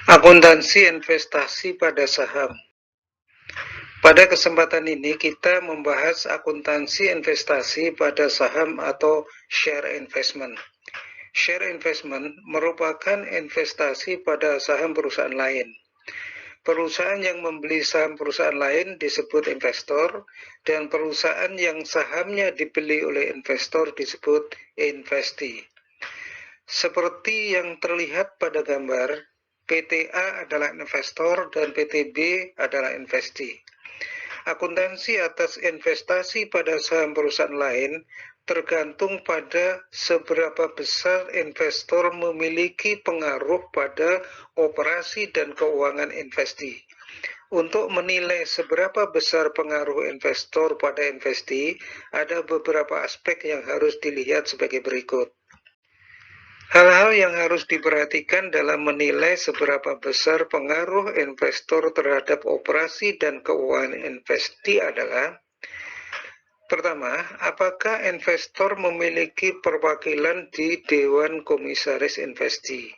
Akuntansi investasi pada saham. Pada kesempatan ini kita membahas akuntansi investasi pada saham atau share investment. Share investment merupakan investasi pada saham perusahaan lain. Perusahaan yang membeli saham perusahaan lain disebut investor, dan perusahaan yang sahamnya dibeli oleh investor disebut investee. Seperti yang terlihat pada gambar, PT A adalah investor dan PT B adalah investee. Akuntansi atas investasi pada saham perusahaan lain tergantung pada seberapa besar investor memiliki pengaruh pada operasi dan keuangan investee. Untuk menilai seberapa besar pengaruh investor pada investee, ada beberapa aspek yang harus dilihat sebagai berikut. Hal-hal yang harus diperhatikan dalam menilai seberapa besar pengaruh investor terhadap operasi dan keuangan investee adalah: pertama, apakah investor memiliki perwakilan di Dewan Komisaris Investee?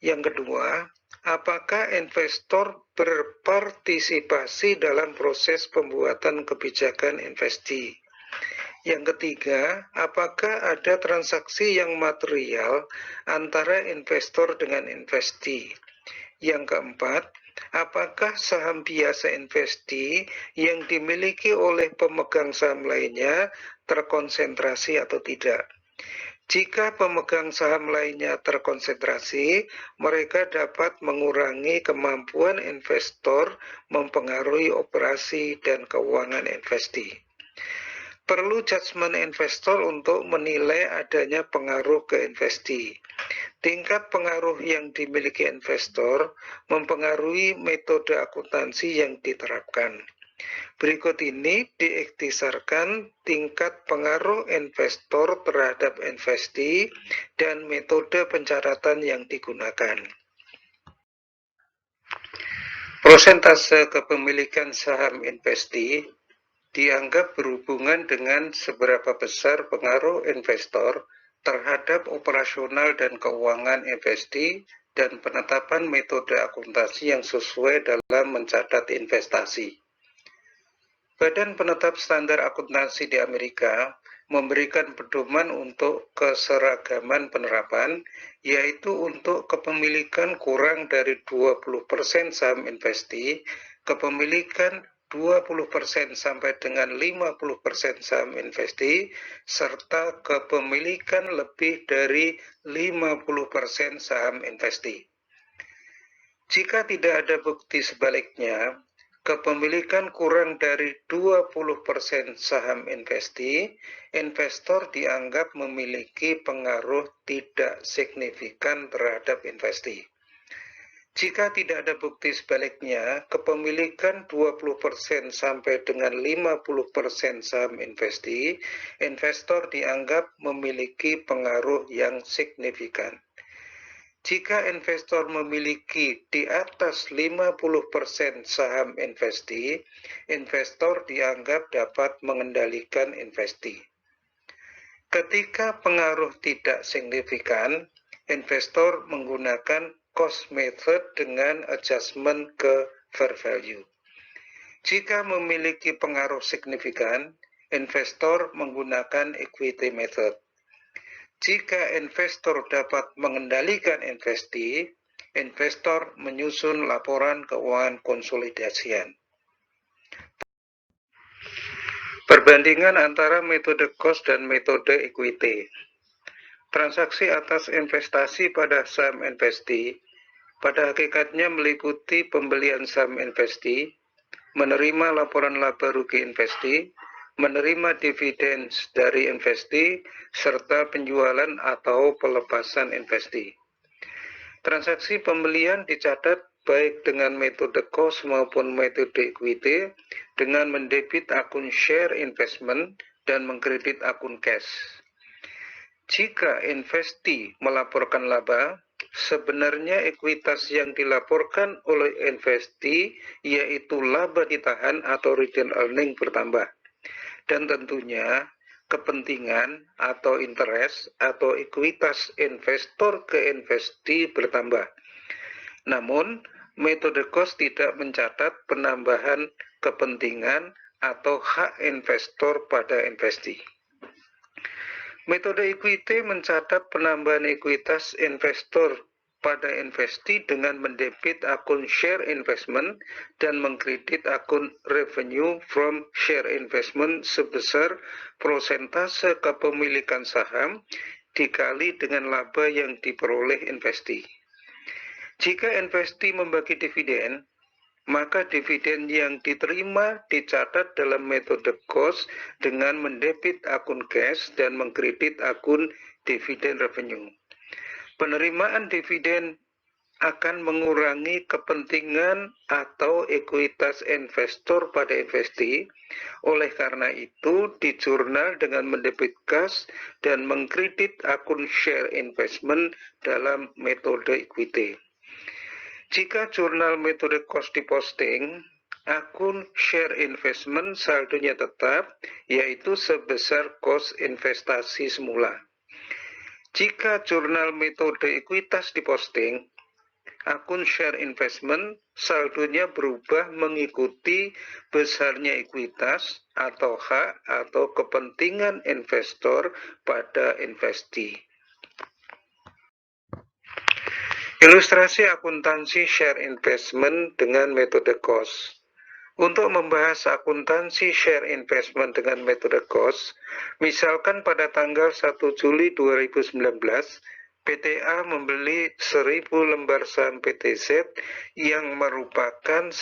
Yang kedua, apakah investor berpartisipasi dalam proses pembuatan kebijakan investee? Yang ketiga, apakah ada transaksi yang material antara investor dengan investee? Yang keempat, apakah saham biasa investee yang dimiliki oleh pemegang saham lainnya terkonsentrasi atau tidak? Jika pemegang saham lainnya terkonsentrasi, mereka dapat mengurangi kemampuan investor mempengaruhi operasi dan keuangan investee. Perlu judgement investor untuk menilai adanya pengaruh ke investee. Tingkat pengaruh yang dimiliki investor mempengaruhi metode akuntansi yang diterapkan. Berikut ini diikhtisarkan tingkat pengaruh investor terhadap investee dan metode pencatatan yang digunakan. Persentase kepemilikan saham investee dianggap berhubungan dengan seberapa besar pengaruh investor terhadap operasional dan keuangan investee dan penetapan metode akuntansi yang sesuai dalam mencatat investasi. Badan Penetap Standar Akuntansi di Amerika memberikan pedoman untuk keseragaman penerapan, yaitu untuk kepemilikan kurang dari 20% saham investee, kepemilikan 20% sampai dengan 50% saham investee, serta kepemilikan lebih dari 50% saham investee. Jika tidak ada bukti sebaliknya, kepemilikan kurang dari 20% saham investee, investor dianggap memiliki pengaruh tidak signifikan terhadap investee. Jika tidak ada bukti sebaliknya, kepemilikan 20% sampai dengan 50% saham investee, investor dianggap memiliki pengaruh yang signifikan. Jika investor memiliki di atas 50% saham investee, investor dianggap dapat mengendalikan investee. Ketika pengaruh tidak signifikan, investor menggunakan cost method dengan adjustment ke fair value. Jika memiliki pengaruh signifikan, investor menggunakan equity method. Jika investor dapat mengendalikan investee, investor menyusun laporan keuangan konsolidasian. Perbandingan antara metode cost dan metode equity. Transaksi atas investasi pada saham investee pada hakikatnya meliputi pembelian saham investee, menerima laporan laba rugi investee, menerima dividen dari investee, serta penjualan atau pelepasan investee. Transaksi pembelian dicatat baik dengan metode cost maupun metode equity dengan mendebit akun share investment dan mengkredit akun cash. Jika investee melaporkan laba, sebenarnya ekuitas yang dilaporkan oleh investee yaitu laba ditahan atau retained earning bertambah. Dan tentunya kepentingan atau interest atau ekuitas investor ke investee bertambah. Namun, metode cost tidak mencatat penambahan kepentingan atau hak investor pada investasi. Metode equity mencatat penambahan ekuitas investor pada investasi dengan mendebit akun share investment dan mengkredit akun revenue from share investment sebesar prosentase kepemilikan saham dikali dengan laba yang diperoleh investasi. Jika investasi membagi dividen, maka dividen yang diterima dicatat dalam metode cost dengan mendebit akun cash dan mengkredit akun dividen revenue. Penerimaan dividen akan mengurangi kepentingan atau ekuitas investor pada investasi. Oleh karena itu, di jurnal dengan mendebit cash dan mengkredit akun share investment dalam metode equity. Jika jurnal metode cost diposting, akun share investment saldonya tetap, yaitu sebesar cost investasi semula. Jika jurnal metode ekuitas diposting, akun share investment saldonya berubah mengikuti besarnya ekuitas atau hak atau kepentingan investor pada investasi. Ilustrasi akuntansi share investment dengan metode cost. Untuk membahas akuntansi share investment dengan metode cost, misalkan pada tanggal 1 Juli 2019, PTA membeli 1000 lembar saham PTZ yang merupakan 10%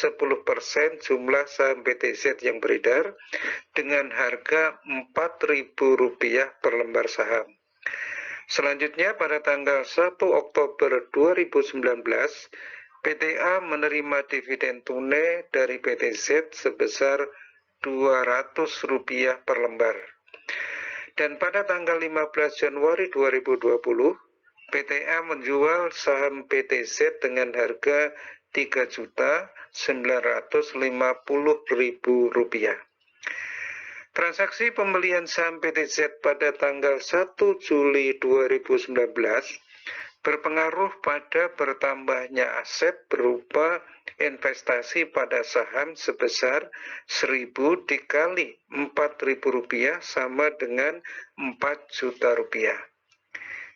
jumlah saham PTZ yang beredar dengan harga Rp4.000 per lembar saham. Selanjutnya pada tanggal 1 Oktober 2019, PTA menerima dividen tunai dari PTZ sebesar Rp200 per lembar. Dan pada tanggal 15 Januari 2020, PTA menjual saham PTZ dengan harga Rp3.950.000. Transaksi pembelian saham PTZ pada tanggal 1 Juli 2019 berpengaruh pada bertambahnya aset berupa investasi pada saham sebesar 1.000 dikali Rp4.000 sama dengan Rp4 juta.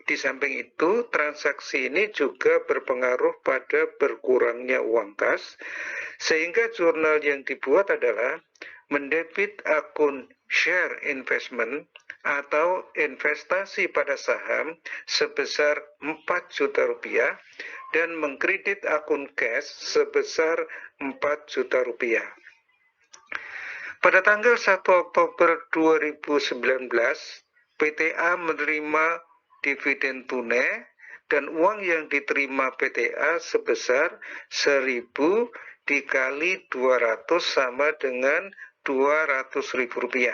Di samping itu, transaksi ini juga berpengaruh pada berkurangnya uang kas, sehingga jurnal yang dibuat adalah mendebit akun share investment atau investasi pada saham sebesar Rp4 juta dan mengkredit akun cash sebesar Rp4 juta. Pada tanggal 1 Oktober 2019, PTA menerima dividen tunai dan uang yang diterima PTA sebesar 1.000 dikali 200 sama dengan Rp200.000.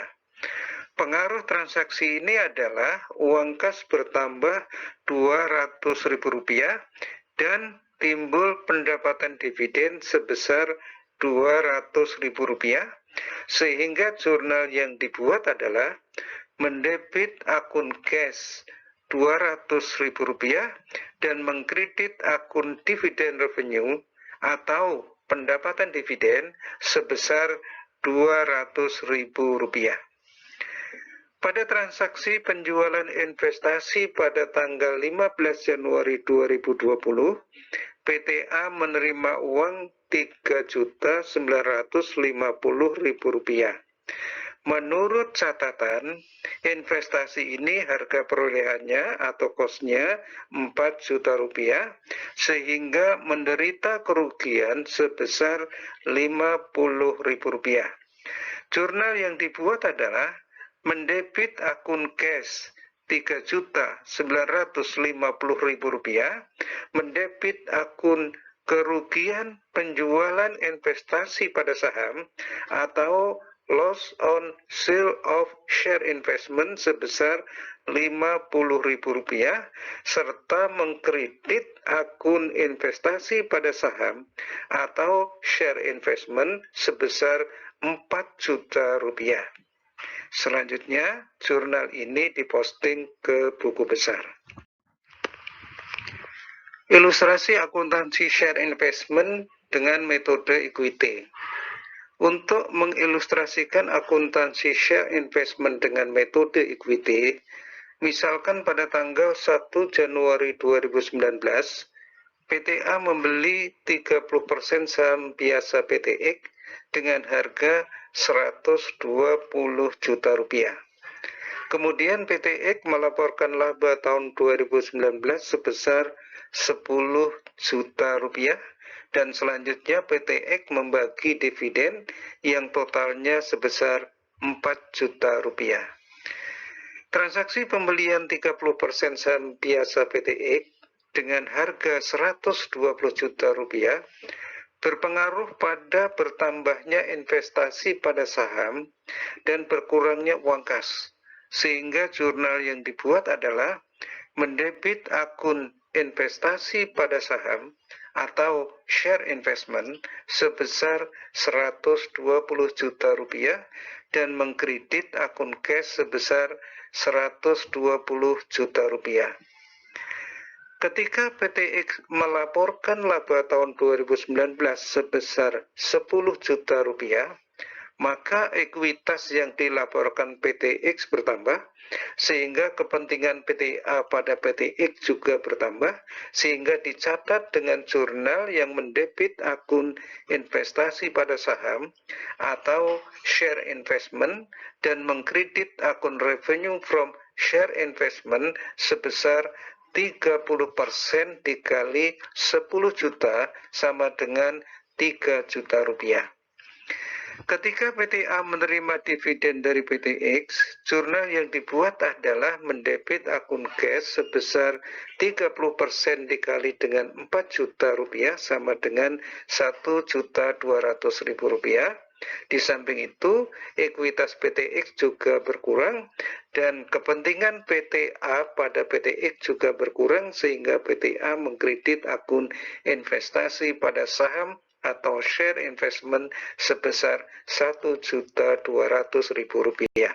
Pengaruh transaksi ini adalah uang kas bertambah Rp200.000 dan timbul pendapatan dividen sebesar Rp200.000, sehingga jurnal yang dibuat adalah mendebit akun cash Rp200.000 dan mengkredit akun dividen revenue atau pendapatan dividen sebesar Rp200.000. Pada transaksi penjualan investasi pada tanggal 15 Januari 2020, PTA menerima uang Rp3.950.000. Menurut catatan, investasi ini harga perolehannya atau kosnya Rp4 juta, sehingga menderita kerugian sebesar Rp50.000. Jurnal yang dibuat adalah mendebit akun cash Rp3.950.000, mendebit akun kerugian penjualan investasi pada saham atau loss on sale of share investment sebesar Rp50.000 serta mengkredit akun investasi pada saham atau share investment sebesar Rp4 juta. Selanjutnya, jurnal ini diposting ke buku besar. Ilustrasi akuntansi share investment dengan metode equity. Untuk mengilustrasikan akuntansi share investment dengan metode equity, misalkan pada tanggal 1 Januari 2019, PTA membeli 30% saham biasa PTX dengan harga 120 juta rupiah. Kemudian PTX melaporkan laba tahun 2019 sebesar 10 juta rupiah dan selanjutnya PTX membagi dividen yang totalnya sebesar 4 juta rupiah. Transaksi pembelian 30% saham biasa PTX dengan harga 120 juta rupiah berpengaruh pada bertambahnya investasi pada saham dan berkurangnya uang kas. Sehingga jurnal yang dibuat adalah mendebit akun investasi pada saham atau share investment sebesar 120 juta rupiah dan mengkredit akun cash sebesar 120 juta rupiah. Ketika PTX melaporkan laba tahun 2019 sebesar 10 juta rupiah, maka ekuitas yang dilaporkan PTX bertambah, sehingga kepentingan PTA pada PTX juga bertambah, sehingga dicatat dengan jurnal yang mendebit akun investasi pada saham atau share investment dan mengkredit akun revenue from share investment sebesar 30% dikali 10 juta sama dengan 3 juta rupiah. Ketika PTA menerima dividen dari PTX, jurnal yang dibuat adalah mendebit akun cash sebesar 30% dikali dengan 4 juta rupiah sama dengan 1.200.000 rupiah. Di samping itu, ekuitas PTX juga berkurang dan kepentingan PTA pada PTX juga berkurang sehingga PTA mengkredit akun investasi pada saham atau share investment sebesar 1.200.000 rupiah.